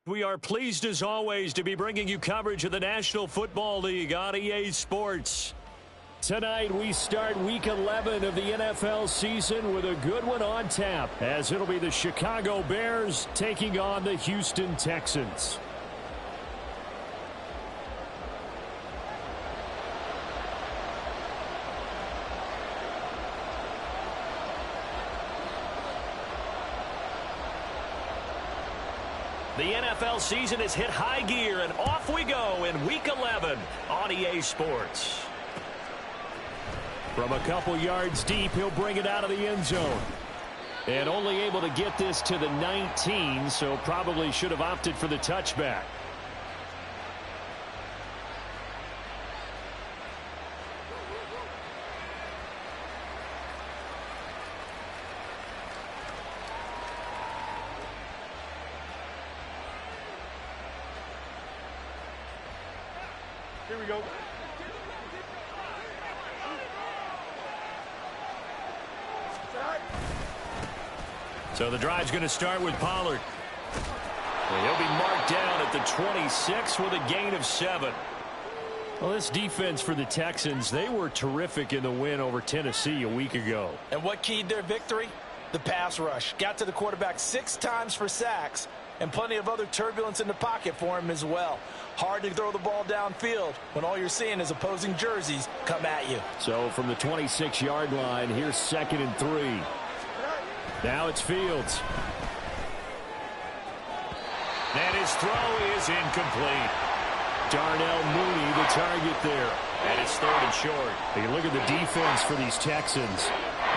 We are pleased as always to be bringing you coverage of the National Football League on EA Sports. Tonight we start Week 11 of the NFL season with a good one on tap, as it'll be the Chicago Bears taking on the Houston Texans. The NFL season has hit high gear, and off we go in Week 11 on EA Sports. From a couple yards deep, he'll bring it out of the end zone. And only able to get this to the 19, so probably should have opted for the touchback. Here we go. So the drive's going to start with Pollard. And he'll be marked down at the 26 with a gain of 7. Well, this defense for the Texans, they were terrific in the win over Tennessee a week ago. And what keyed their victory? The pass rush. Got to the quarterback 6 times for sacks, and plenty of other turbulence in the pocket for him as well. Hard to throw the ball downfield when all you're seeing is opposing jerseys come at you. So from the 26-yard line, here's 2nd and 3. Now it's Fields. And his throw is incomplete. Darnell Mooney, the target there. And it's 3rd and short. Hey, look at the defense for these Texans.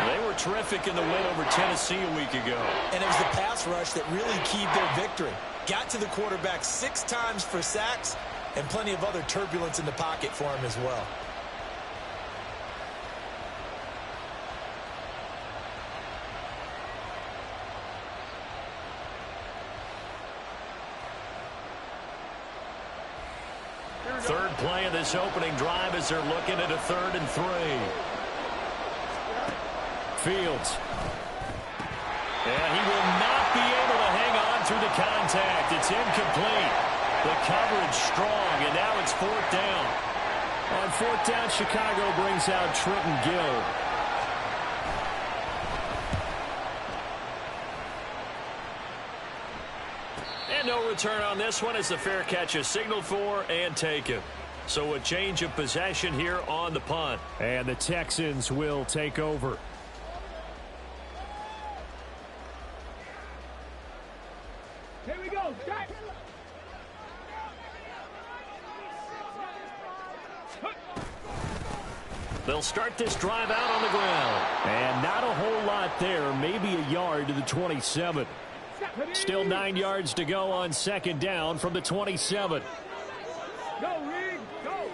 They were terrific in the win over Tennessee a week ago. And it was the pass rush that really keyed their victory. Got to the quarterback 6 times for sacks, and plenty of other turbulence in the pocket for him as well. Third play of this opening drive as they're looking at a 3rd and 3. Fields. And he will not be able to hang on through the contact. It's incomplete. The coverage strong, and now it's 4th down. On 4th down, Chicago brings out Trenton Gill. And no return on this one as the fair catch is signaled for and taken. So a change of possession here on the punt. And the Texans will take over. Here we go. Start. They'll start this drive out on the ground. And not a whole lot there. Maybe a yard to the 27. Still 9 yards to go on 2nd down from the 27. Go, Reed. Go.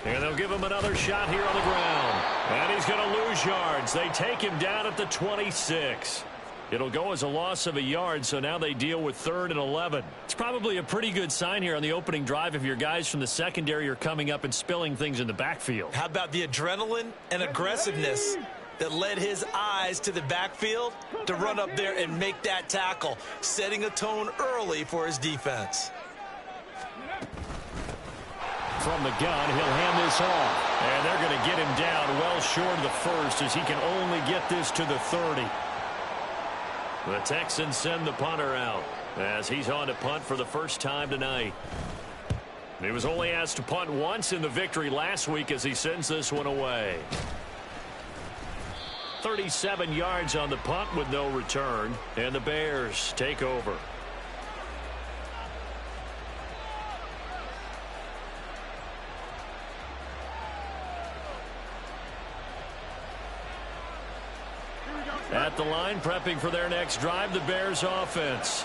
And they'll give him another shot here on the ground. And he's going to lose yards. They take him down at the 26. It'll go as a loss of a yard, so now they deal with 3rd and 11. It's probably a pretty good sign here on the opening drive if your guys from the secondary are coming up and spilling things in the backfield. How about the adrenaline and aggressiveness that led his eyes to the backfield to run up there and make that tackle, setting a tone early for his defense. From the gun, he'll hand this off. And they're going to get him down well short of the 1st as he can only get this to the 30. The Texans send the punter out as he's on to punt for the first time tonight. He was only asked to punt once in the victory last week as he sends this one away. 37 yards on the punt with no return, and the Bears take over. At the line, prepping for their next drive, the Bears offense.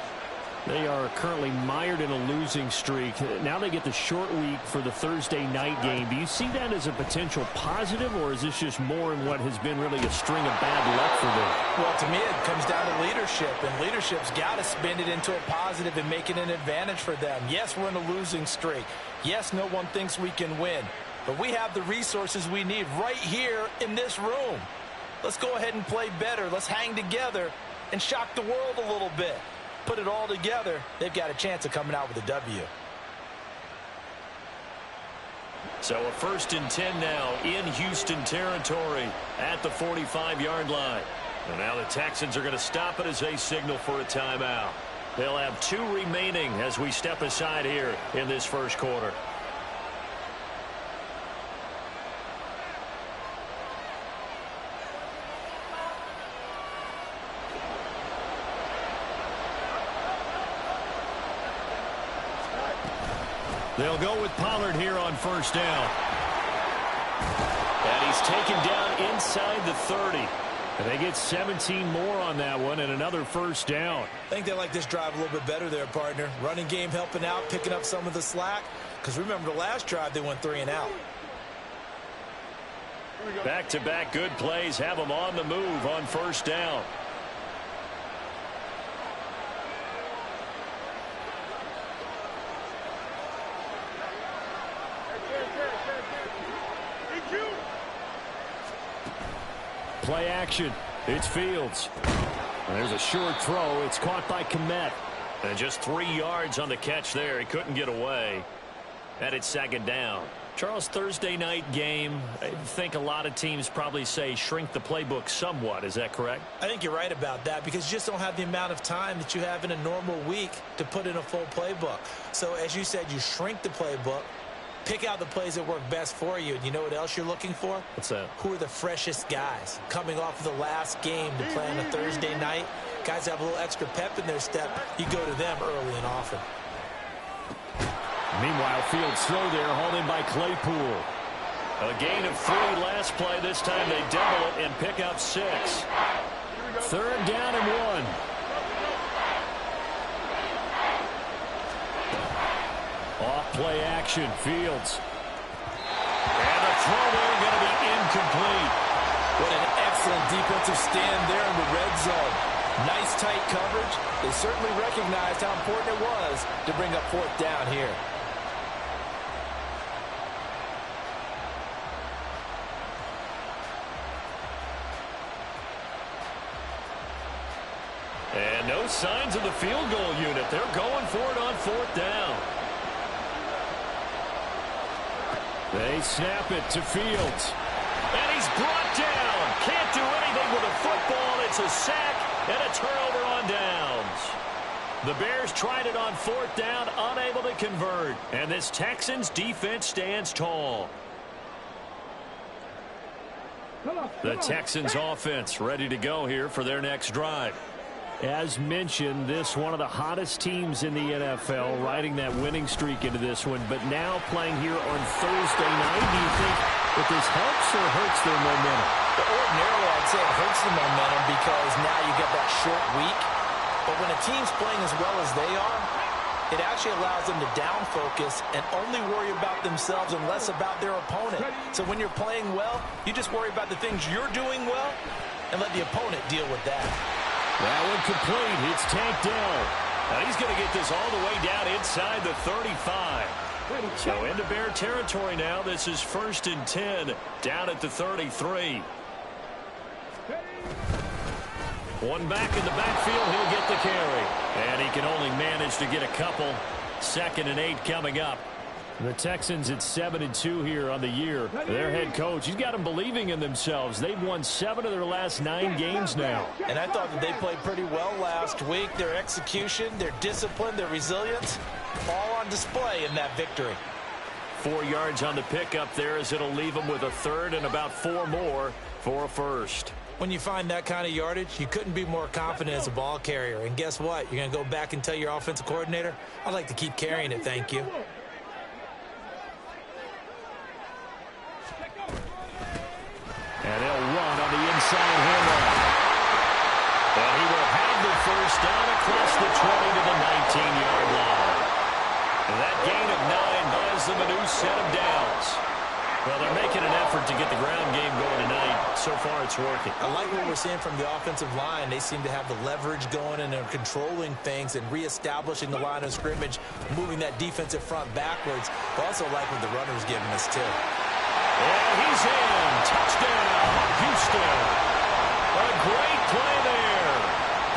They are currently mired in a losing streak. Now they get the short week for the Thursday night game. Do you see that as a potential positive, or is this just more in what has been really a string of bad luck for them? Well, to me, it comes down to leadership, and leadership's got to spin it into a positive and make it an advantage for them. Yes, we're in a losing streak. Yes, no one thinks we can win, but we have the resources we need right here in this room. Let's go ahead and play better. Let's hang together and shock the world a little bit. Put it all together, they've got a chance of coming out with a W. So a 1st and 10 now in Houston territory at the 45-yard line. And now the Texans are going to stop it as they signal for a timeout. They'll have 2 remaining as we step aside here in this first quarter. They'll go with Pollard here on 1st down. And he's taken down inside the 30. And they get 17 more on that one and another 1st down. I think they like this drive a little bit better there, partner. Running game helping out, picking up some of the slack. Because remember the last drive, they went 3 and out. Back-to-back good plays have them on the move on 1st down. Play action. It's Fields. And there's a short throw. It's caught by Kmet. And just 3 yards on the catch there. He couldn't get away. And it's 2nd down. Charles, Thursday night game, I think a lot of teams probably say shrink the playbook somewhat. Is that correct? I think you're right about that because you just don't have the amount of time that you have in a normal week to put in a full playbook. So as you said, you shrink the playbook. Pick out the plays that work best for you. And you know what else you're looking for? What's that? Who are the freshest guys coming off of the last game to play on a Thursday night? Guys have a little extra pep in their step. You go to them early and often. Meanwhile, Fields slow there, hauled in by Claypool. A gain of 3 last play. This time they double it and pick up 6. 3rd down and 1. Off play action, Fields. And the throw there going to be incomplete. What an excellent defensive stand there in the red zone. Nice tight coverage. They certainly recognized how important it was to bring up 4th down here. And no signs of the field goal unit. They're going for it on 4th down. They snap it to Fields. And he's brought down. Can't do anything with a football. It's a sack and a turnover on downs. The Bears tried it on 4th down, unable to convert. And this Texans defense stands tall. The Texans offense ready to go here for their next drive. As mentioned, this one of the hottest teams in the NFL, riding that winning streak into this one, but now playing here on Thursday night. Do you think that this helps or hurts their momentum? Ordinarily, I'd say it hurts the momentum because now you get that short week. But when a team's playing as well as they are, it actually allows them to down focus and only worry about themselves and less about their opponent. So when you're playing well, you just worry about the things you're doing well and let the opponent deal with that. That one complete. It's tanked down. Now he's going to get this all the way down inside the 35. So into Bear territory now. This is 1st and 10 down at the 33. One back in the backfield. He'll get the carry. And he can only manage to get a couple. 2nd and 8 coming up. The Texans at 7-2 here on the year. Their head coach, he's got them believing in themselves. They've won 7 of their last 9 games now. And I thought that they played pretty well last week. Their execution, their discipline, their resilience, all on display in that victory. 4 yards on the pickup there as it'll leave them with a 3rd and about 4 more for a 1st. When you find that kind of yardage, you couldn't be more confident as a ball carrier. And guess what? You're going to go back and tell your offensive coordinator, I'd like to keep carrying it, thank you. And they'll run on the inside handoff. And he will have the 1st down across the 20 to the 19-yard line. And that gain of 9 buys them a new set of downs. Well, they're making an effort to get the ground game going tonight. So far, it's working. I like what we're seeing from the offensive line. They seem to have the leverage going and they're controlling things and reestablishing the line of scrimmage, moving that defensive front backwards. I also like what the runner's giving us, too. And he's in. Touchdown, Houston. A great play there.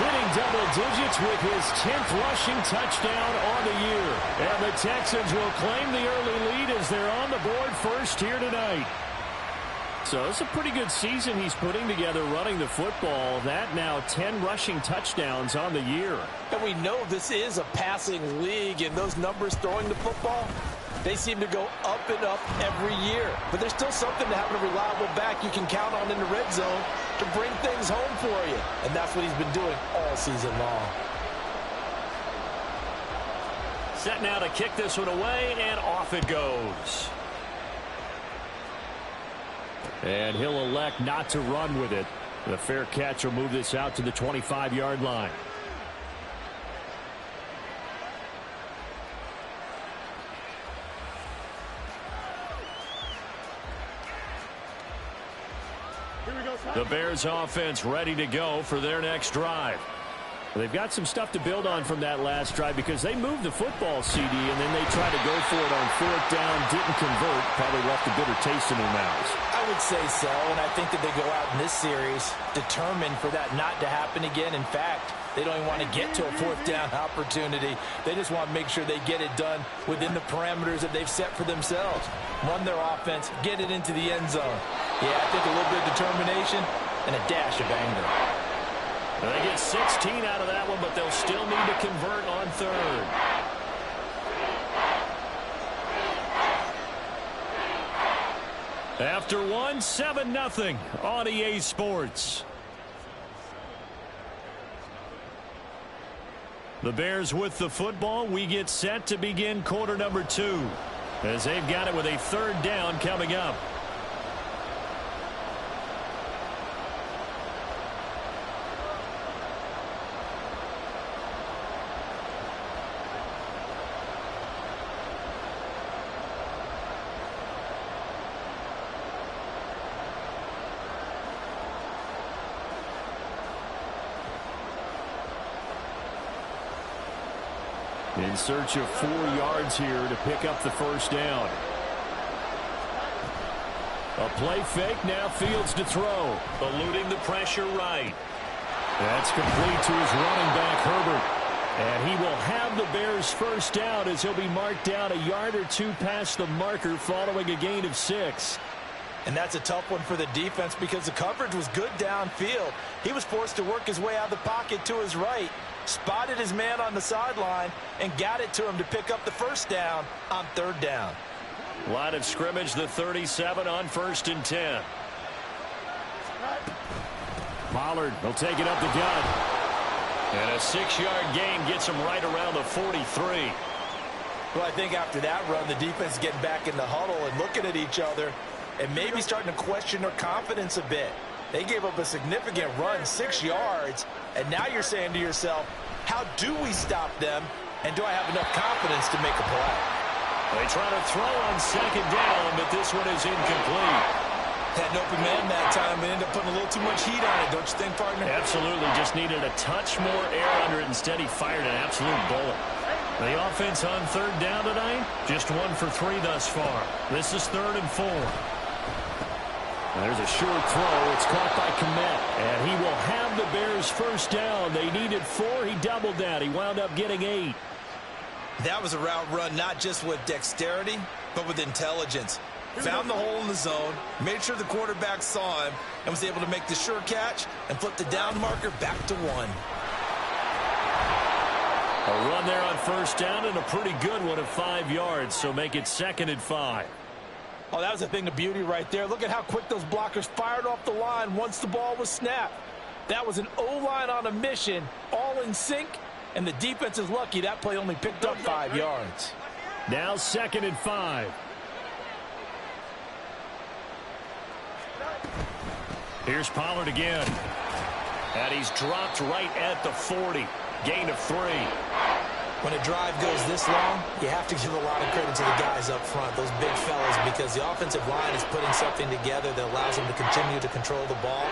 It double digits with his 10th rushing touchdown on the year. And the Texans will claim the early lead as they're on the board first here tonight. So it's a pretty good season he's putting together running the football. That now 10 rushing touchdowns on the year. And we know this is a passing league, and those numbers throwing the football, they seem to go up and up every year. But there's still something to having a reliable back you can count on in the red zone to bring things home for you. And that's what he's been doing all season long. Set now to kick this one away, and off it goes. And he'll elect not to run with it. The fair catch will move this out to the 25-yard line. The Bears offense ready to go for their next drive. They've got some stuff to build on from that last drive because they moved the football, CD, and then they tried to go for it on fourth down, didn't convert, probably left a bitter taste in their mouths. I would say so, and I think that they go out in this series determined for that not to happen again. In fact, they don't even want to get to a fourth down opportunity. They just want to make sure they get it done within the parameters that they've set for themselves. Run their offense, get it into the end zone. Yeah, I think a little bit of determination and a dash of anger. They get 16 out of that one, but they'll still need to convert on third. After one, 7-0 on EA Sports. The Bears with the football. We get set to begin quarter number 2 as they've got it with a third down coming up. In search of 4 yards here to pick up the first down. A play fake, now Fields to throw. Eluding the pressure right. That's complete to his running back, Herbert. And he will have the Bears first down as he'll be marked down a yard or two past the marker following a gain of 6. And that's a tough one for the defense because the coverage was good downfield. He was forced to work his way out of the pocket to his right, spotted his man on the sideline, and got it to him to pick up the first down on third down. Line of scrimmage, the 37 on 1st and 10. Pollard will take it up the gut. And a 6-yard gain gets him right around the 43. Well, I think after that run, the defense is getting back in the huddle and looking at each other and maybe starting to question their confidence a bit. They gave up a significant run, 6 yards, and now you're saying to yourself, how do we stop them, and do I have enough confidence to make a play? They try to throw on second down, but this one is incomplete. Had an open man that time and ended up putting a little too much heat on it, don't you think, partner? Absolutely, just needed a touch more air under it. Instead, he fired an absolute bullet. The offense on third down tonight, just 1 for 3 thus far. This is 3rd and 4. There's a short throw. It's caught by Kmet, and he will have the Bears first down. They needed 4. He doubled that. He wound up getting 8. That was a route run not just with dexterity, but with intelligence. Found the hole in the zone, made sure the quarterback saw him, and was able to make the sure catch and flip the down marker back to 1. A run there on first down and a pretty good one of 5 yards, so make it 2nd and 5. Oh, that was a thing of beauty right there. Look at how quick those blockers fired off the line once the ball was snapped. That was an O-line on a mission, all in sync, and the defense is lucky that play only picked up 5 yards. Now 2nd and 5. Here's Pollard again. And he's dropped right at the 40. Gain of 3. When a drive goes this long, you have to give a lot of credit to the guys up front, those big fellas, because the offensive line is putting something together that allows them to continue to control the ball.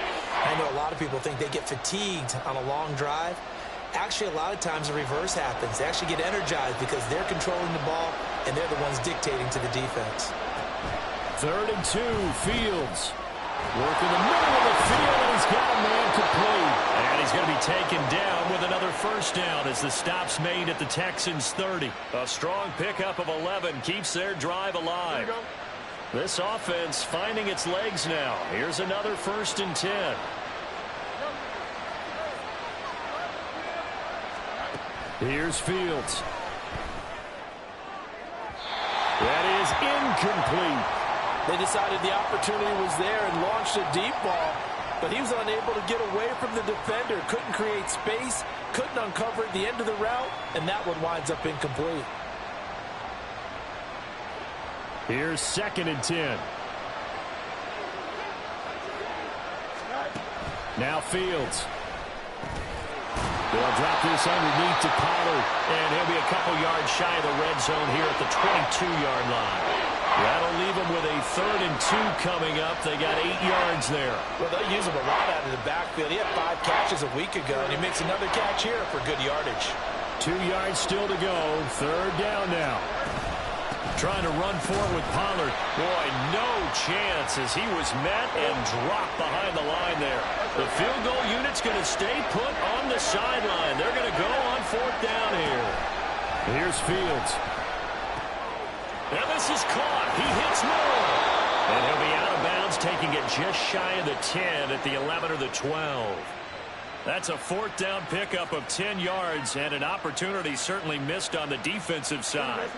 I know a lot of people think they get fatigued on a long drive. Actually, a lot of times the reverse happens. They actually get energized because they're controlling the ball, and they're the ones dictating to the defense. 3rd and 2, Fields. Working the middle of the field, and he's got a man complete. And he's going to be taken down with another first down as the stop's made at the Texans' 30. A strong pickup of 11 keeps their drive alive. This offense finding its legs now. Here's another 1st and 10. Here's Fields. That is incomplete. They decided the opportunity was there and launched a deep ball, but he was unable to get away from the defender. Couldn't create space, couldn't uncover at the end of the route, and that one winds up incomplete. Here's 2nd and 10. Now Fields. They'll drop this underneath to Pollard, and he'll be a couple yards shy of the red zone here at the 22-yard line. That'll leave them with a 3rd and 2 coming up. They got 8 yards there. Well, they'll use him a lot out of the backfield. He had 5 catches a week ago, and he makes another catch here for good yardage. 2 yards still to go. 3rd down now. Trying to run forward with Pollard. Boy, no chance as he was met and dropped behind the line there. The field goal unit's going to stay put on the sideline. They're going to go on 4th down here. Here's Fields. And this is caught. He hits Moore. And he'll be out of bounds, taking it just shy of the 10 at the 11 or the 12. That's a 4th down pickup of 10 yards, and an opportunity certainly missed on the defensive side.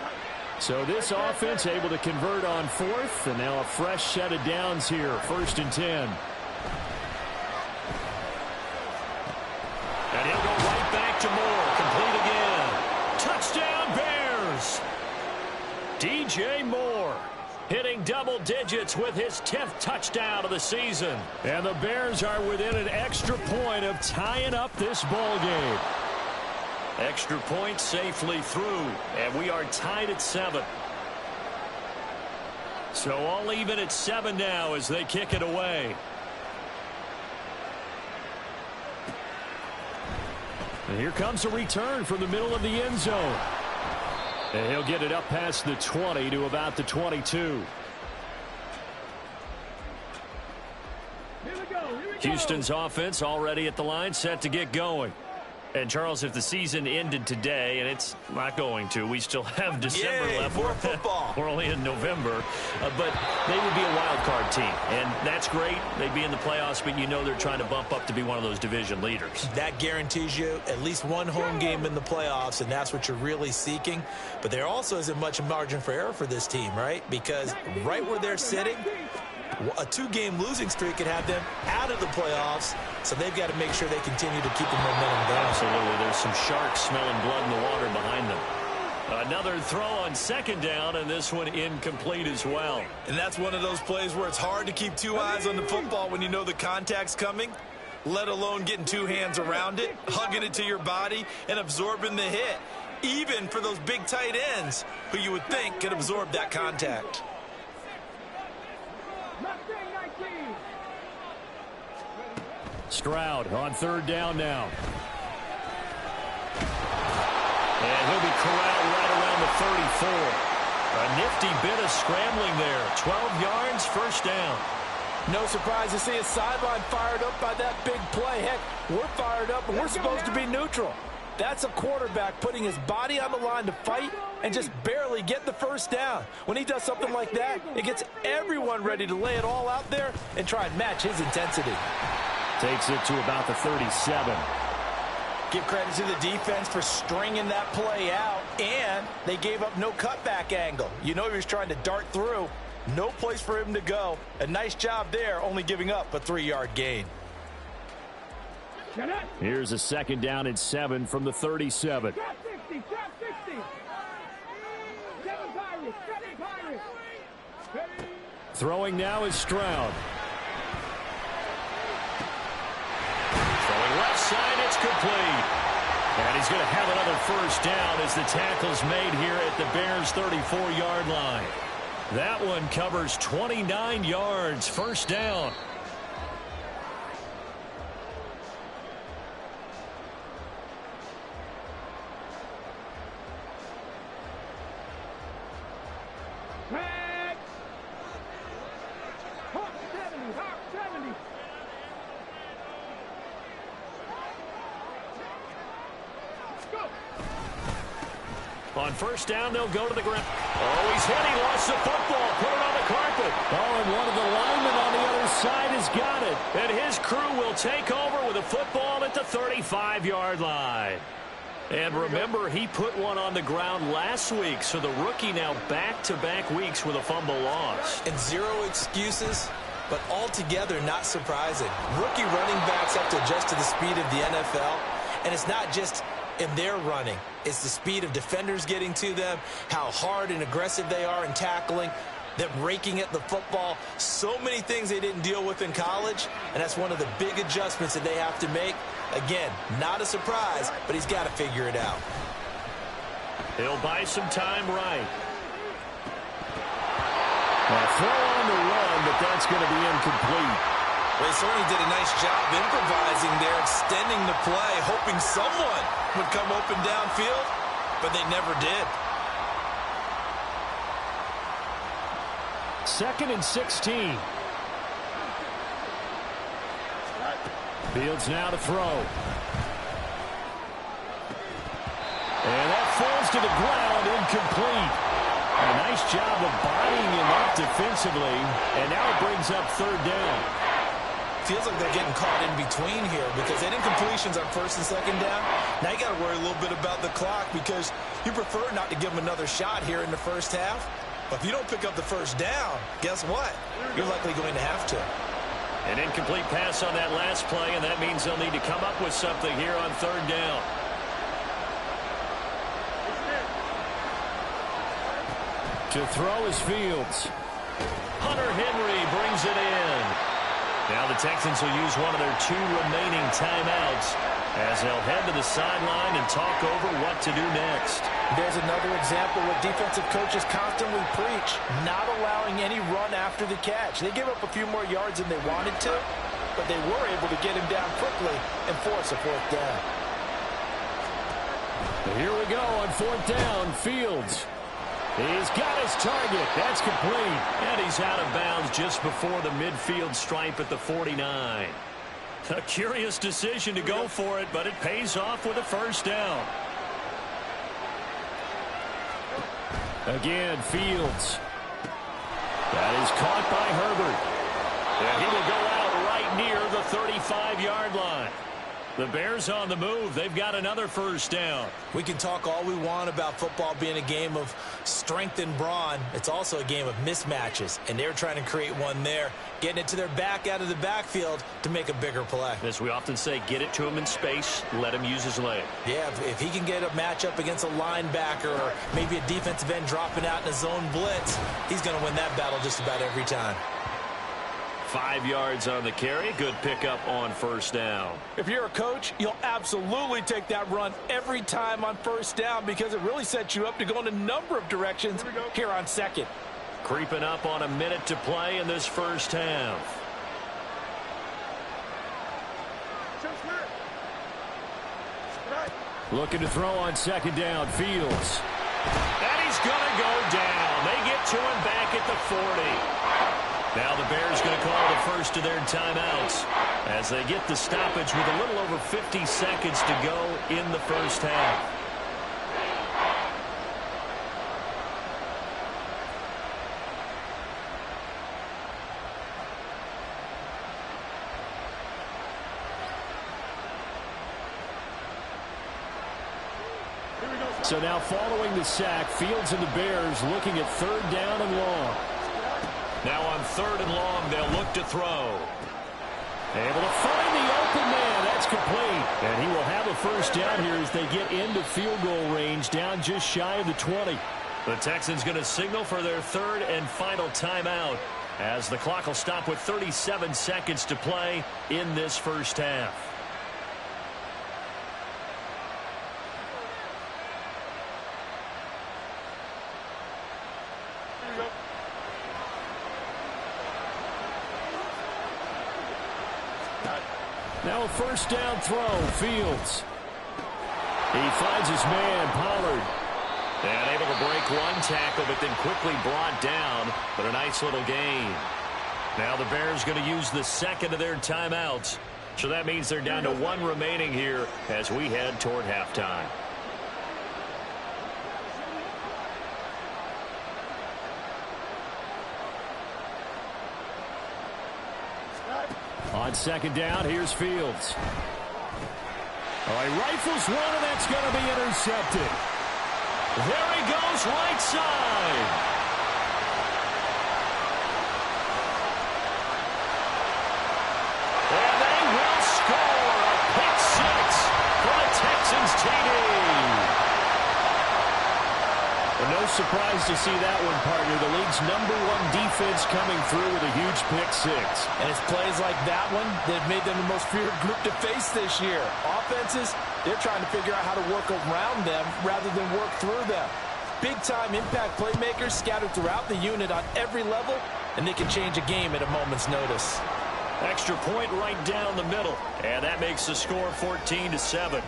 So this offense able to convert on 4th, and now a fresh set of downs here, 1st and 10. And he'll go right back to Moore, complete again. Touchdown Bears! DJ Moore hitting double digits with his 10th touchdown of the season. And the Bears are within an extra point of tying up this ball game. Extra point safely through, and we are tied at 7. So all even at 7 now as they kick it away. And here comes a return from the middle of the end zone. And he'll get it up past the 20 to about the 22. Houston's offense already at the line, set to get going. And, Charles, if the season ended today, and it's not going to, we still have December left. More football. We're only in November. But they would be a wild card team, and that's great. They'd be in the playoffs, but you know they're trying to bump up to be one of those division leaders. That guarantees you at least one home game in the playoffs, and that's what you're really seeking. But there also isn't much margin for error for this team, right? Because right where they're sitting, a 2-game losing streak could have them out of the playoffs, so they've got to make sure they continue to keep the momentum going. Absolutely. There's some sharks smelling blood in the water behind them. Another throw on 2nd down, and this one incomplete as well. And that's one of those plays where it's hard to keep 2 eyes on the football when you know the contact's coming, let alone getting 2 hands around it, hugging it to your body, and absorbing the hit, even for those big tight ends who you would think could absorb that contact. Stroud on 3rd down now. And he'll be corralled right around the 34. A nifty bit of scrambling there. 12 yards, 1st down. No surprise to see a sideline fired up by that big play. Heck, we're fired up, and we're supposed to be neutral. That's a quarterback putting his body on the line to fight and just barely get the 1st down. When he does something like that, it gets everyone ready to lay it all out there and try and match his intensity. Takes it to about the 37. Give credit to the defense for stringing that play out, and they gave up no cutback angle. You know he was trying to dart through. No place for him to go. A nice job there, only giving up a 3-yard gain. Here's a 2nd down and 7 from the 37. Throwing now is Stroud. Throwing left side, it's complete. And he's going to have another 1st down as the tackle's made here at the Bears' 34-yard line. That one covers 29 yards, 1st down. On first down, they'll go to the ground. Oh, he's hit. He lost the football. Put it on the carpet. Oh, and one of the linemen on the other side has got it. And his crew will take over with a football at the 35-yard line. And remember, he put one on the ground last week, so the rookie now back-to-back weeks with a fumble lost. And zero excuses, but altogether not surprising. Rookie running backs have to adjust to the speed of the NFL, and it's not just in their running. It's the speed of defenders getting to them, how hard and aggressive they are in tackling, them raking at the football. So many things they didn't deal with in college, and that's one of the big adjustments that they have to make. Again, not a surprise, but he's got to figure it out. He'll buy some time right. A throw on the run, but that's going to be incomplete. They certainly did a nice job improvising there, extending the play, hoping someone would come open downfield, but they never did. 2nd and 16. Fields now to throw. And that falls to the ground, incomplete. A nice job of bodying him up defensively, and now it brings up 3rd down. Feels like they're getting caught in between here because they had incompletions on 1st and 2nd down. Now you got to worry a little bit about the clock because you prefer not to give them another shot here in the first half. But if you don't pick up the 1st down, guess what? You're likely going to have to. An incomplete pass on that last play, and that means they'll need to come up with something here on 3rd down. To throw is Fields. Hunter Henry brings it in. Now the Texans will use one of their 2 remaining timeouts as they'll head to the sideline and talk over what to do next. There's another example what defensive coaches constantly preach, not allowing any run after the catch. They gave up a few more yards than they wanted to, but they were able to get him down quickly and force a 4th down. Here we go on 4th down. Fields. He's got his target. That's complete. And he's out of bounds just before the midfield stripe at the 49. A curious decision to go for it, but it pays off with a 1st down. Again, Fields. That is caught by Herbert. And he will go out right near the 35-yard line. The Bears on the move. They've got another 1st down. We can talk all we want about football being a game of strength and brawn. It's also a game of mismatches, and they're trying to create one there, getting it to their back out of the backfield to make a bigger play. As we often say, get it to him in space, let him use his leg. Yeah, if he can get a matchup against a linebacker or maybe a defensive end dropping out in a zone blitz, he's going to win that battle just about every time. 5 yards on the carry. Good pickup on 1st down. If you're a coach, you'll absolutely take that run every time on 1st down because it really sets you up to go in a number of directions here on 2nd. Creeping up on a minute to play in this 1st half. Looking to throw on 2nd down. Fields. And he's going to go down. They get to him back at the 40. Now the Bears going to call the first of their timeouts as they get the stoppage with a little over 50 seconds to go in the 1st half. So now following the sack, Fields and the Bears looking at 3rd down and long. Now on 3rd and long, they'll look to throw. Able to find the open man. That's complete. And he will have a 1st down here as they get into field goal range, down just shy of the 20. The Texans going to signal for their 3rd and final timeout as the clock will stop with 37 seconds to play in this 1st half. Now a 1st down throw. Fields. He finds his man, Pollard. And able to break one tackle, but then quickly brought down. But a nice little gain. Now the Bears going to use the 2nd of their timeouts. So that means they're down to 1 remaining here as we head toward halftime. On second down, here's Fields. Oh, he rifles one, and that's going to be intercepted. There he goes, right side. And they will score a pick six for the Texans TD. Well, no surprise to see that one, partner. The league's #1 defense coming through with a huge pick six. And it's plays like that one that made them the most feared group to face this year. Offenses, they're trying to figure out how to work around them rather than work through them. Big-time impact playmakers scattered throughout the unit on every level, and they can change a game at a moment's notice. Extra point right down the middle, and that makes the score 14-7.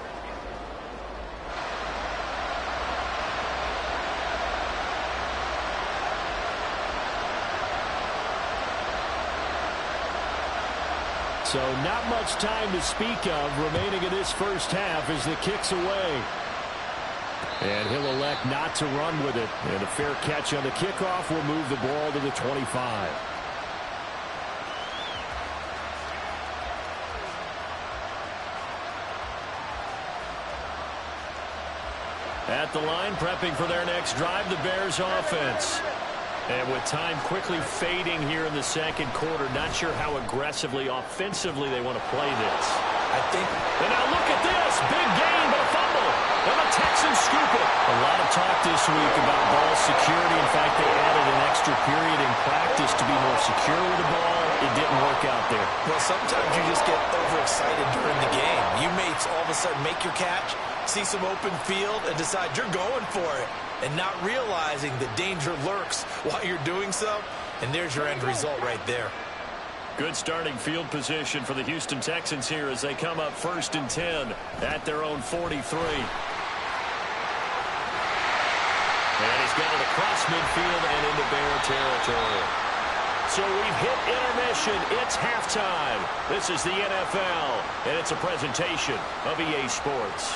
So not much time to speak of remaining in this first half as the kick's away. And he'll elect not to run with it. And a fair catch on the kickoff will move the ball to the 25. At the line, prepping for their next drive, the Bears offense. And with time quickly fading here in the second quarter, not sure how aggressively, offensively they want to play this. I think. And now look at this. Big gain, but a fumble. And the Texans scoop it. A lot of talk this week about ball security. In fact, they added an extra period in practice to be more secure with the ball. It didn't work out there. Well, sometimes you just get overexcited during the game. You may all of a sudden make your catch, see some open field, and decide you're going for it. And not realizing the danger lurks while you're doing so. And there's your end result right there. Good starting field position for the Houston Texans here as they come up 1st and 10 at their own 43. And he's got it across midfield and into Bear territory. So we've hit intermission. It's halftime. This is the NFL, and it's a presentation of EA Sports.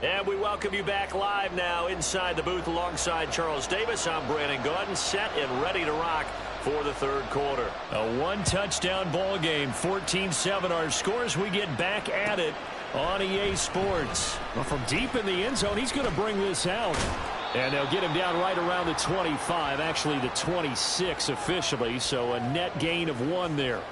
And we welcome you back live now inside the booth alongside Charles Davis. I'm Brandon Gaudin, set and ready to rock for the third quarter. A one-touchdown ball game, 14-7 our scores. We get back at it on EA Sports. Well, from deep in the end zone, he's going to bring this out. And they'll get him down right around the 25, actually the 26 officially, so a net gain of 1 there.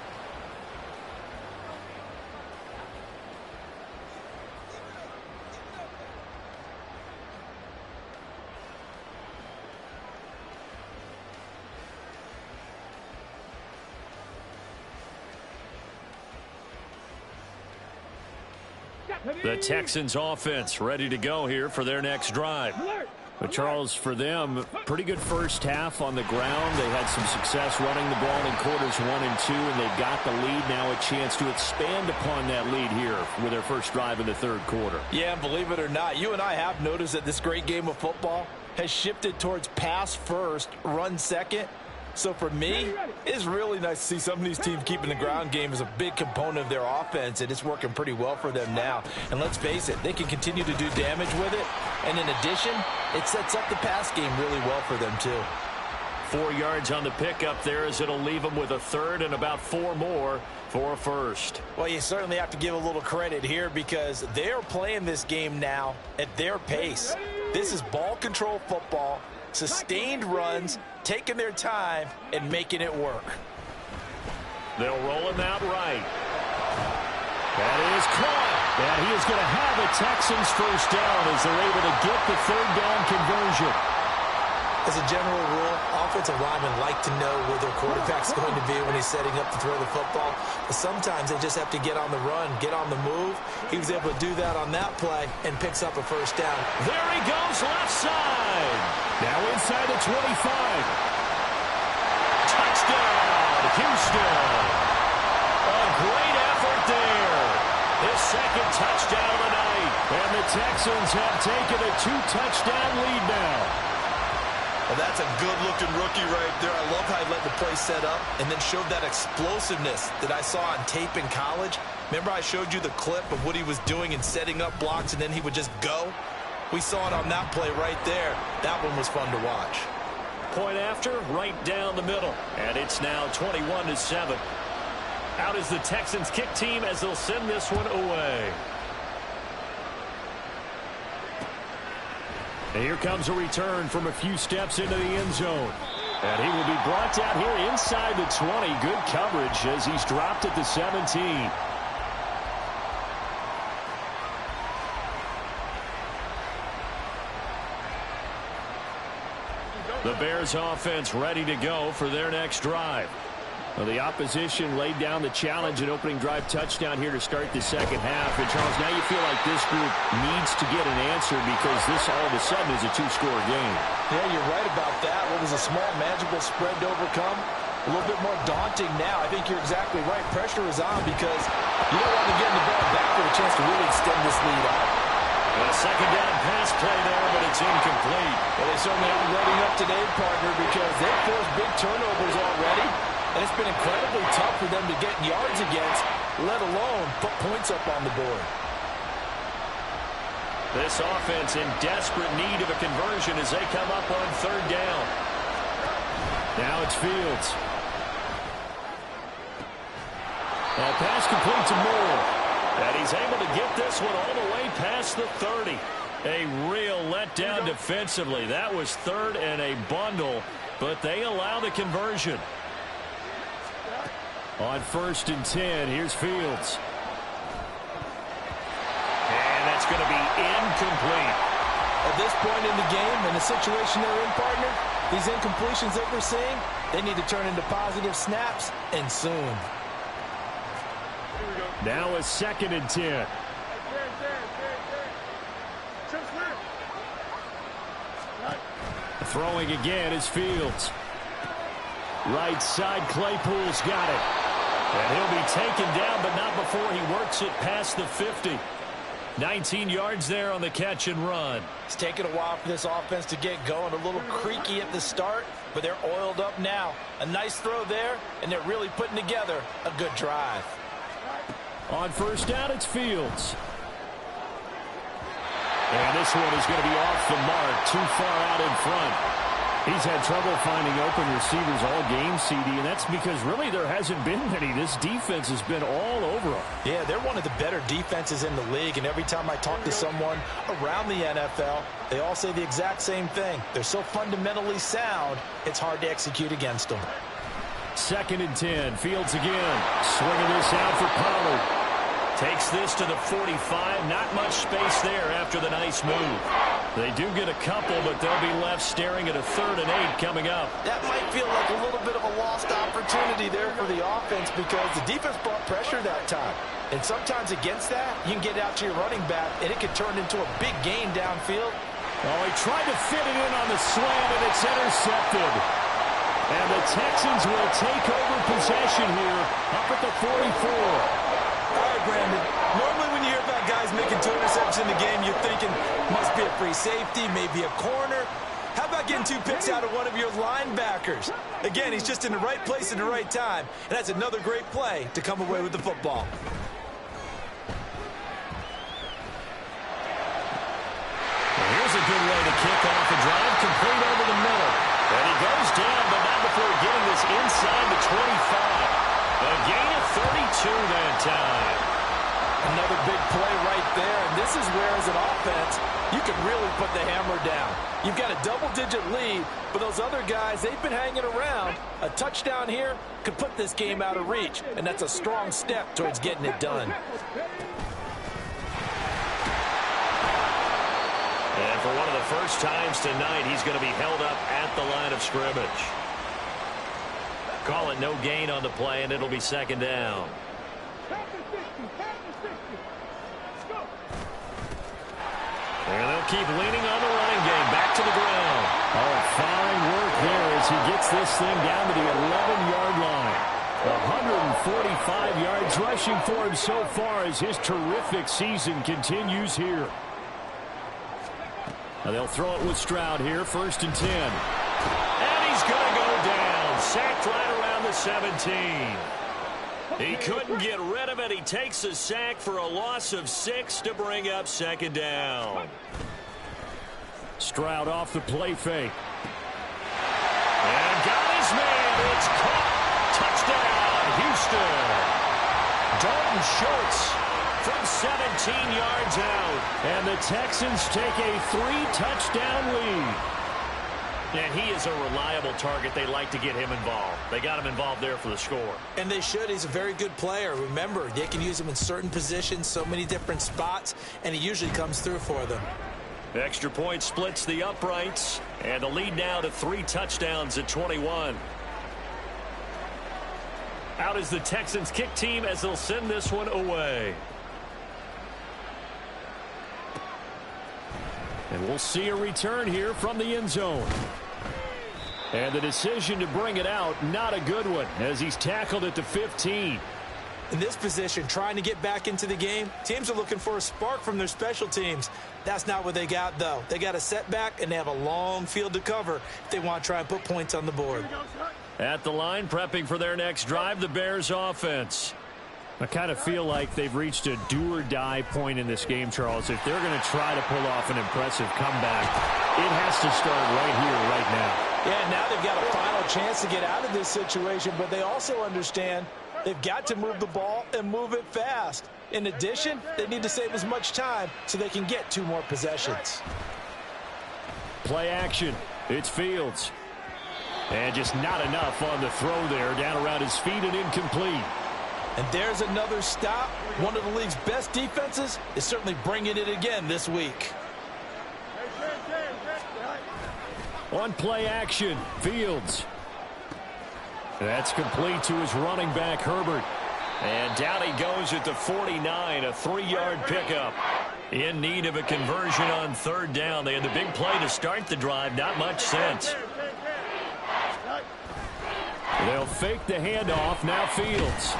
The Texans offense ready to go here for their next drive. But Charles, for them, pretty good first half on the ground. They had some success running the ball in quarters 1 and 2, and they've got the lead now, a chance to expand upon that lead here with their first drive in the third quarter. Yeah, and believe it or not, you and I have noticed that this great game of football has shifted towards pass first, run second. So for me, it's really nice to see some of these teams keeping the ground game as a big component of their offense, and it's working pretty well for them now. And let's face it, they can continue to do damage with it. And in addition, it sets up the pass game really well for them too. 4 yards on the pickup there as it'll leave them with a third and about 4 more for a first. Well, you certainly have to give a little credit here because they're playing this game now at their pace. This is ball control football, sustained runs, taking their time and making it work. They'll roll him out right. That is caught. And he is going to have a Texans first down as they're able to get the third down conversion. As a general rule, offensive linemen like to know where their quarterback's going to be when he's setting up to throw the football. But sometimes they just have to get on the run, get on the move. He was able to do that on that play and picks up a first down. There he goes, left side. Now inside the 25. Touchdown, Houston. A great effort there. His second touchdown of the night. And the Texans have taken a 2-touchdown lead now. Well, that's a good-looking rookie right there. I love how he let the play set up and then showed that explosiveness that I saw on tape in college. Remember I showed you the clip of what he was doing and setting up blocks, and then he would just go? We saw it on that play right there. That one was fun to watch. Point after, right down the middle. And it's now 21-7. Out is the Texans kick team as they'll send this one away. And here comes a return from a few steps into the end zone. And he will be brought down here inside the 20. Good coverage as he's dropped at the 17. The Bears offense ready to go for their next drive. Well, the opposition laid down the challenge and opening drive touchdown here to start the second half. And, Charles, now you feel like this group needs to get an answer because this all of a sudden is a two-score game. Yeah, you're right about that. What was a small, manageable spread to overcome? A little bit more daunting now. I think you're exactly right. Pressure is on because you don't want to get in the ball back with a chance to really extend this lead out. A second down pass play there, but it's incomplete. Well, they certainly aren't letting up today, partner, because they've forced big turnovers already. And it's been incredibly tough for them to get yards against, let alone put points up on the board. This offense in desperate need of a conversion as they come up on third down. Now it's Fields. A pass complete to Moore. And he's able to get this one all the way past the 30. A real letdown defensively. That was third and a bundle, but they allow the conversion. On 1st and 10, here's Fields. And that's going to be incomplete. At this point in the game, in the situation they're in, partner, these incompletions that we're seeing, they need to turn into positive snaps, and soon. Now a 2nd and 10. Throwing again is Fields. Right side, Claypool's got it. And he'll be taken down, but not before he works it past the 50. 19 yards there on the catch and run. It's taken a while for this offense to get going. A little creaky at the start, but they're oiled up now. A nice throw there, and they're really putting together a good drive. On 1st down, it's Fields. And this one is going to be off the mark, too far out in front. He's had trouble finding open receivers all game, CD, and that's because really there hasn't been many. This defense has been all over them. Yeah, they're one of the better defenses in the league, and every time I talk to someone around the NFL, they all say the exact same thing. They're so fundamentally sound, it's hard to execute against them. 2nd and 10, Fields again. Swinging this out for Pollard. Takes this to the 45. Not much space there after the nice move. They do get a couple, but they'll be left staring at a 3rd and 8 coming up. That might feel like a little bit of a lost opportunity there for the offense because the defense brought pressure that time. And sometimes against that, you can get out to your running back, and it could turn into a big gain downfield. Oh, he tried to fit it in on the slant, and it's intercepted. And the Texans will take over possession here up at the 44. All right, Brandon, normally when you hear about guys making 2 interceptions in the game, you're thinking must be a free safety, maybe a corner. How about getting 2 picks out of one of your linebackers? Again, he's just in the right place at the right time, and that's another great play to come away with the football. Well, here's a good way to kick off a drive, complete over the middle. And he goes down, but not before getting this inside the 25. A gain of 32 that time. Another big play right there, and this is where, as an offense, you can really put the hammer down. You've got a double-digit lead, but those other guys, they've been hanging around. A touchdown here could put this game out of reach, and that's a strong step towards getting it done. And for one of the first times tonight, he's going to be held up at the line of scrimmage. Call it no gain on the play, and it'll be 2nd down. And they'll keep leaning on the running game. Back to the ground. Oh, fine work there as he gets this thing down to the 11-yard line. 145 yards rushing for him so far as his terrific season continues here. Now they'll throw it with Stroud here, 1st and 10. And he's going to go down. Sacked right around the 17. He couldn't get rid of it. He takes a sack for a loss of 6 to bring up second down. Stroud off the play fake. And got his man. It's caught. Touchdown, Houston. Dalton Schultz from 17 yards out. And the Texans take a 3-touchdown lead. And he is a reliable target. They like to get him involved. They got him involved there for the score. And they should. He's a very good player. Remember, they can use him in certain positions, so many different spots, and he usually comes through for them. Extra point splits the uprights, and the lead now to 3 touchdowns at 21. Out is the Texans kick team as they'll send this one away. And we'll see a return here from the end zone. And the decision to bring it out, not a good one, as he's tackled at the 15. In this position, trying to get back into the game, teams are looking for a spark from their special teams. That's not what they got, though. They got a setback, and they have a long field to cover if they want to try and put points on the board. At the line, prepping for their next drive, the Bears offense. I kind of feel like they've reached a do-or-die point in this game, Charles. If they're going to try to pull off an impressive comeback, it has to start right here, right now. Yeah, now they've got a final chance to get out of this situation, but they also understand they've got to move the ball and move it fast. In addition, they need to save as much time so they can get 2 more possessions. Play action. It's Fields. And just not enough on the throw there. Down around his feet and incomplete. And there's another stop. One of the league's best defenses is certainly bringing it again this week. On play action, Fields. That's complete to his running back, Herbert. And down he goes at the 49, a 3-yard pickup. In need of a conversion on 3rd down. They had the big play to start the drive. Not much sense. They'll fake the handoff. Now Fields.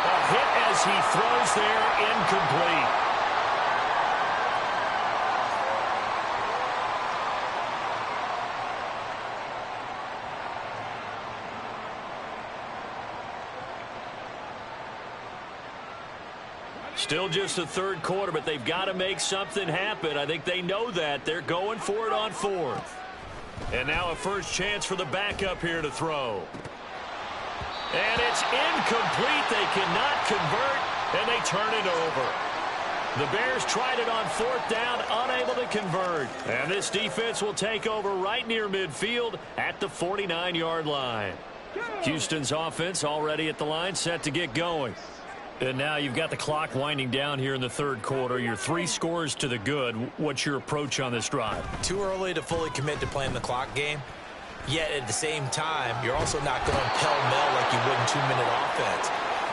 A hit as he throws there, incomplete. Still just the 3rd quarter, but they've got to make something happen. I think they know that. They're going for it on 4th. And now a first chance for the backup here to throw. And it's incomplete. They cannot convert, and they turn it over. The Bears tried it on 4th down, unable to convert. And this defense will take over right near midfield at the 49-yard line. Houston's offense already at the line, set to get going. And now you've got the clock winding down here in the 3rd quarter. You're 3 scores to the good. What's your approach on this drive? Too early to fully commit to playing the clock game. Yet at the same time, you're also not going pell-mell like you would in 2-minute offense.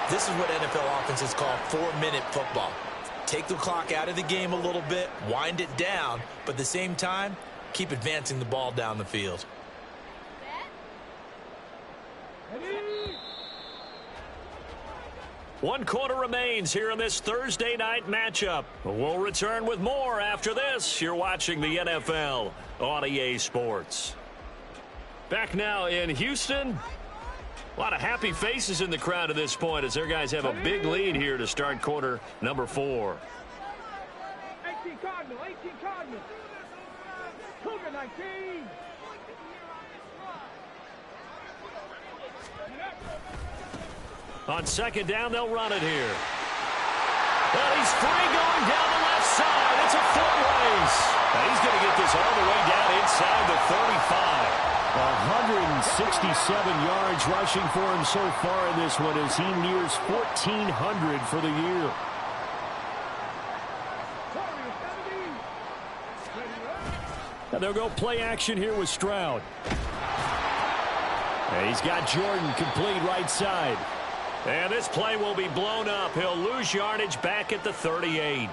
This is what NFL offenses call 4-minute football. Take the clock out of the game a little bit, wind it down, but at the same time, keep advancing the ball down the field. One quarter remains here in this Thursday night matchup. We'll return with more after this. You're watching the NFL on EA Sports. Back now in Houston. A lot of happy faces in the crowd at this point as their guys have a big lead here to start quarter number 4. 18 Cardinal, 18 Cardinal. Cougar 19. On 2nd down, they'll run it here. Well, he's free going down the left side. It's a foot race. And he's going to get this all the way down inside the 35. 167 yards rushing for him so far in this one as he nears 1,400 for the year. And they'll go play action here with Stroud. And he's got Jordan complete right side. And this play will be blown up. He'll lose yardage back at the 38.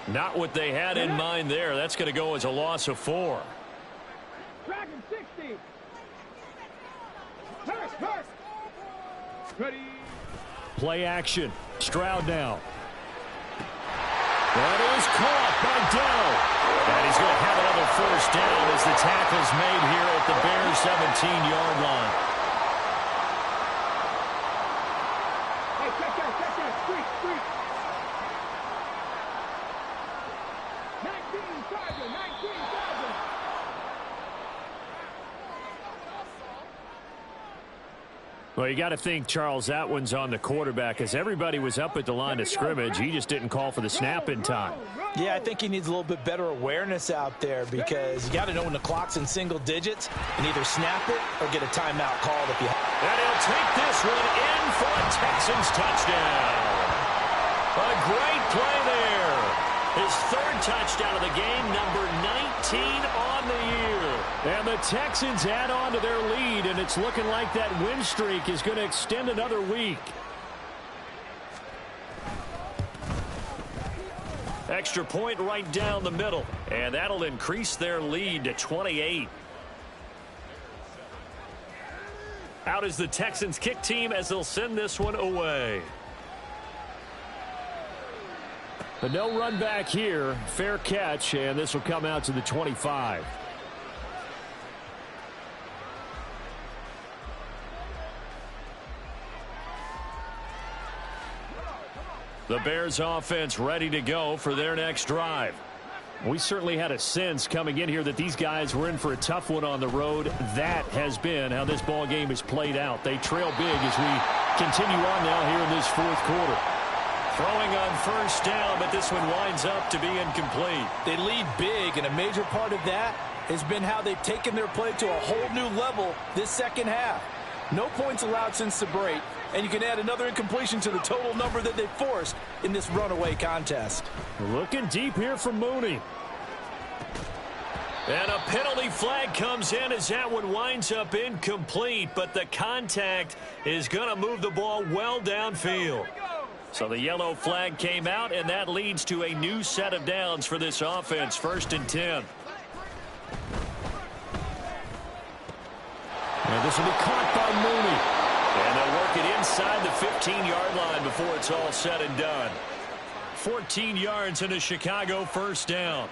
Not what they had in mind there. That's going to go as a loss of 4. Dragon 60. Hurt. Ready. Play action. Stroud now. That is caught by Dell. And he's going to have another first down as the tackle's made here at the Bears' 17-yard line. Hey, check that. Street. 19 Charger. Well, you got to think, Charles, that one's on the quarterback, as everybody was up at the line of scrimmage. He just didn't call for the snap in time. Yeah, I think he needs a little bit better awareness out there, because you got to know when the clock's in single digits and either snap it or get a timeout called if you have. And he'll take this one in for a Texans touchdown. A great play there. His third touchdown of the game, number 19 on the year. And the Texans add on to their lead, and it's looking like that win streak is going to extend another week. Extra point right down the middle, and that'll increase their lead to 28. Out is the Texans kick team as they'll send this one away. But no run back here. Fair catch, and this will come out to the 25. The Bears offense ready to go for their next drive. We certainly had a sense coming in here that these guys were in for a tough one on the road. That has been how this ball game is played out. They trail big as we continue on now here in this fourth quarter. Throwing on first down, but this one winds up to be incomplete. They lead big, and a major part of that has been how they've taken their play to a whole new level this second half. No points allowed since the break, and you can add another incompletion to the total number that they forced in this runaway contest. Looking deep here from Mooney. And a penalty flag comes in as that one winds up incomplete, but the contact is going to move the ball well downfield. So the yellow flag came out, and that leads to a new set of downs for this offense. 1st and 10. And this will be caught by Mooney. And they'll work it inside the 15-yard line before it's all said and done. 14 yards into Chicago, first down.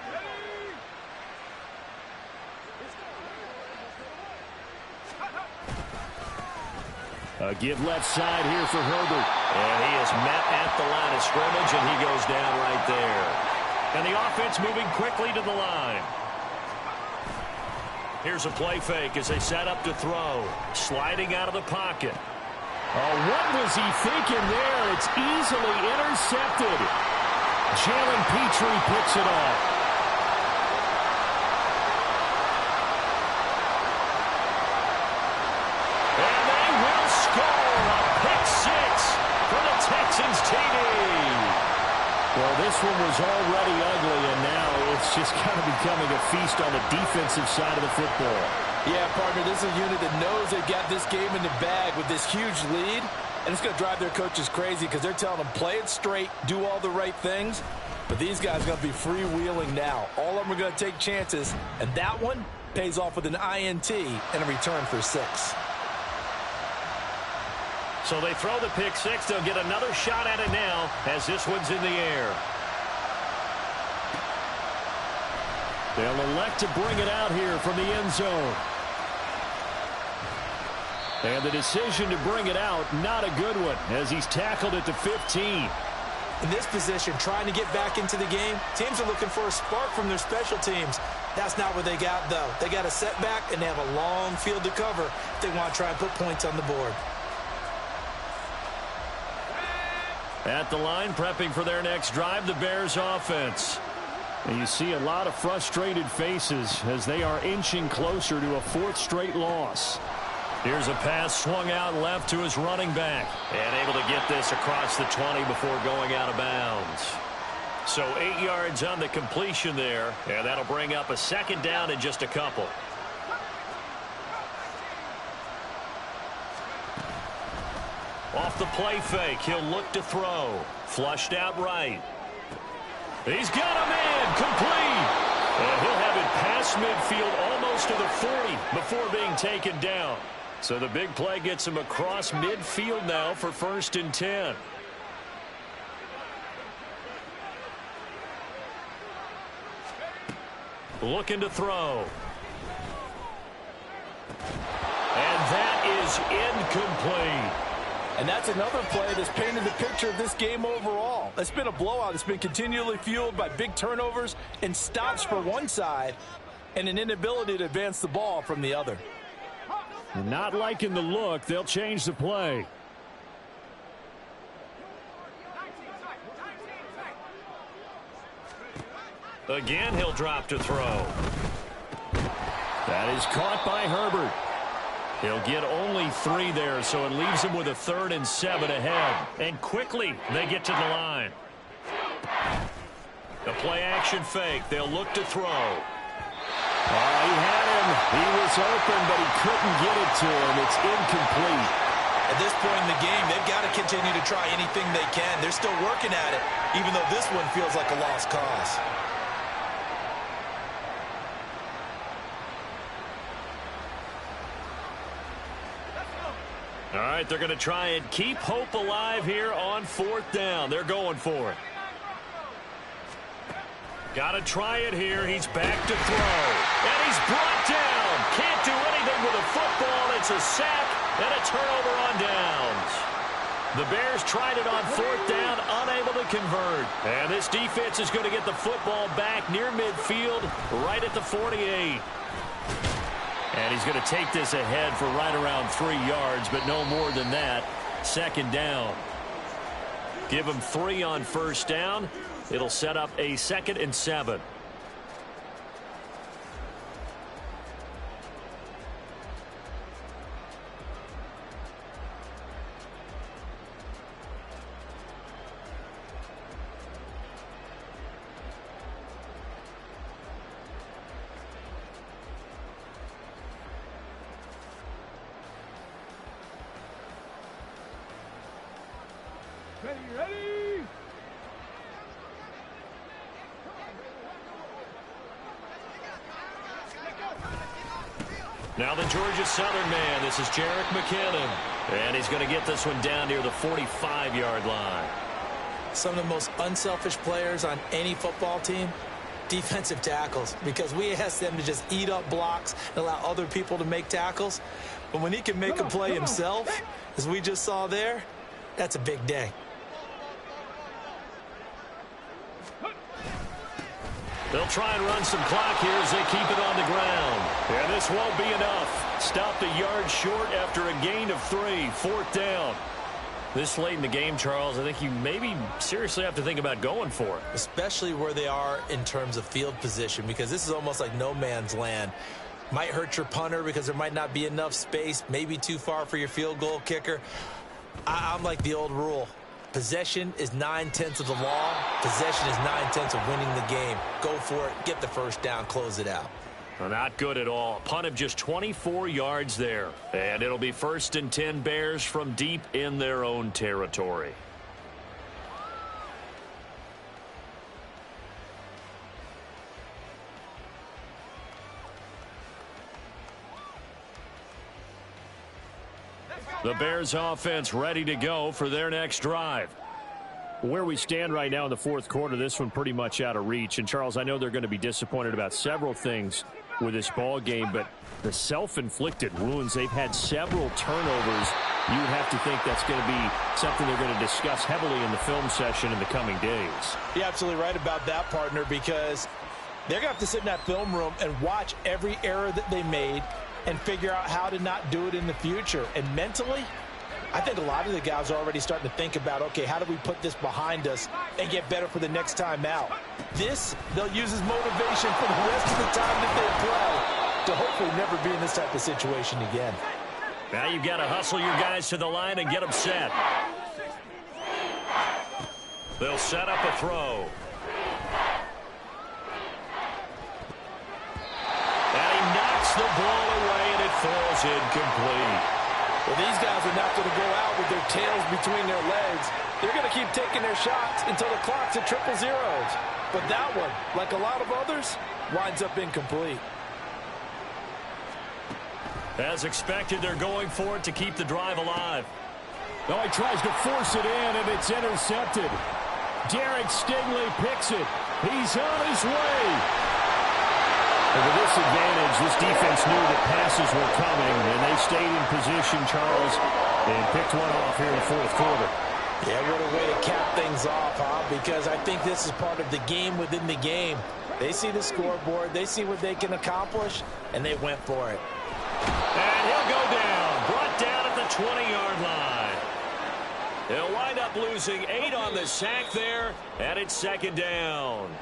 A give left side here for Herbert. And he is met at the line of scrimmage, and he goes down right there. And the offense moving quickly to the line. Here's a play fake as they set up to throw. Sliding out of the pocket. Oh, what was he thinking there? It's easily intercepted. Jalen Petrie picks it off. Texans TD. Well, this one was already ugly, and now it's just kind of becoming a feast on the defensive side of the football. Yeah, partner, this is a unit that knows they've got this game in the bag with this huge lead, and it's going to drive their coaches crazy because they're telling them play it straight, do all the right things, but these guys are going to be freewheeling now. All of them are going to take chances, and that one pays off with an INT and a return for 6. So they throw the pick six. They'll get another shot at it now as this one's in the air. They'll elect to bring it out here from the end zone. And the decision to bring it out, not a good one, as he's tackled at the 15. In this position, trying to get back into the game, teams are looking for a spark from their special teams. That's not what they got, though. They got a setback, and they have a long field to cover if they want to try and put points on the board. At the line, prepping for their next drive, the Bears offense. And you see a lot of frustrated faces as they are inching closer to a 4th straight loss. Here's a pass swung out left to his running back. And able to get this across the 20 before going out of bounds. So 8 yards on the completion there. And that'll bring up a 2nd down in just a couple. Off the play fake, he'll look to throw. Flushed out right. He's got him in, complete. And he'll have it past midfield almost to the 40 before being taken down. So the big play gets him across midfield now for 1st and 10. Looking to throw. And that is incomplete. And that's another play that's painted the picture of this game overall. It's been a blowout. It's been continually fueled by big turnovers and stops for one side and an inability to advance the ball from the other. Not liking the look. They'll change the play. Again, he'll drop to throw. That is caught by Herbert. He'll get only 3 there, so it leaves him with a 3rd and 7 ahead. And quickly, they get to the line. The play-action fake. They'll look to throw. He had him. He was open, but he couldn't get it to him. It's incomplete. At this point in the game, they've got to continue to try anything they can. They're still working at it, even though this one feels like a lost cause. All right, they're going to try and keep hope alive here on 4th down. They're going for it. Got to try it here. He's back to throw. And he's brought down. Can't do anything with a football. It's a sack and a turnover on downs. The Bears tried it on 4th down, unable to convert. And this defense is going to get the football back near midfield, right at the 48. And he's going to take this ahead for right around 3 yards, but no more than that. 2nd down. Give him 3 on 1st down. It'll set up a 2nd and 7. Ready? Now the Georgia Southern man. This is Jerick McKinnon. And he's going to get this one down near the 45-yard line. Some of the most unselfish players on any football team, defensive tackles, because we ask them to just eat up blocks and allow other people to make tackles. But when he can make a play himself, as we just saw there, that's a big day. They'll try and run some clock here as they keep it on the ground. And this won't be enough. Stopped a yard short after a gain of 3. 4th down. This late in the game, Charles, I think you maybe seriously have to think about going for it. Especially where they are in terms of field position, because this is almost like no man's land. Might hurt your punter because there might not be enough space, maybe too far for your field goal kicker. I'm like the old rule. Possession is 9/10 of the law. Possession is 9/10 of winning the game. Go for it. Get the 1st down. Close it out. Well, not good at all. Punt of just 24 yards there. And it'll be 1st and 10 Bears from deep in their own territory. The Bears offense ready to go for their next drive. Where we stand right now in the 4th quarter, this one pretty much out of reach. And, Charles, I know they're going to be disappointed about several things with this ball game, but the self-inflicted wounds, they've had several turnovers. You would have to think that's going to be something they're going to discuss heavily in the film session in the coming days. You're absolutely right about that, partner, because they're going to have to sit in that film room and watch every error that they made and figure out how to not do it in the future. And mentally, I think a lot of the guys are already starting to think about, okay, how do we put this behind us and get better for the next time out? This, they'll use as motivation for the rest of the time that they play to hopefully never be in this type of situation again. Now you've got to hustle your guys to the line and get them set. They'll set up a throw. And he knocks the ball away, and it falls incomplete. Well, these guys are not going to go out with their tails between their legs. They're going to keep taking their shots until the clock's at 000. But that one, like a lot of others, winds up incomplete. As expected, they're going for it to keep the drive alive. Oh, he tries to force it in, and it's intercepted. Derek Stingley picks it. He's on his way. And with this advantage, this defense knew that passes were coming, and they stayed in position, Charles, and picked one off here in the fourth quarter. Yeah, what a way to cap things off, huh? Because I think this is part of the game within the game. They see the scoreboard, they see what they can accomplish, and they went for it. And he'll go down, brought down at the 20-yard line. They'll wind up losing 8 on the sack there, and it's second down.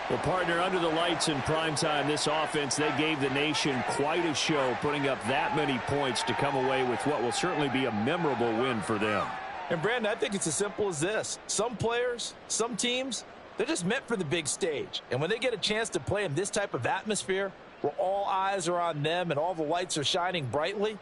Well, partner, under the lights in primetime, this offense, they gave the nation quite a show, putting up that many points to come away with what will certainly be a memorable win for them. And, Brandon, I think it's as simple as this. Some players, some teams, they're just meant for the big stage. And when they get a chance to play in this type of atmosphere, where all eyes are on them and all the lights are shining brightly,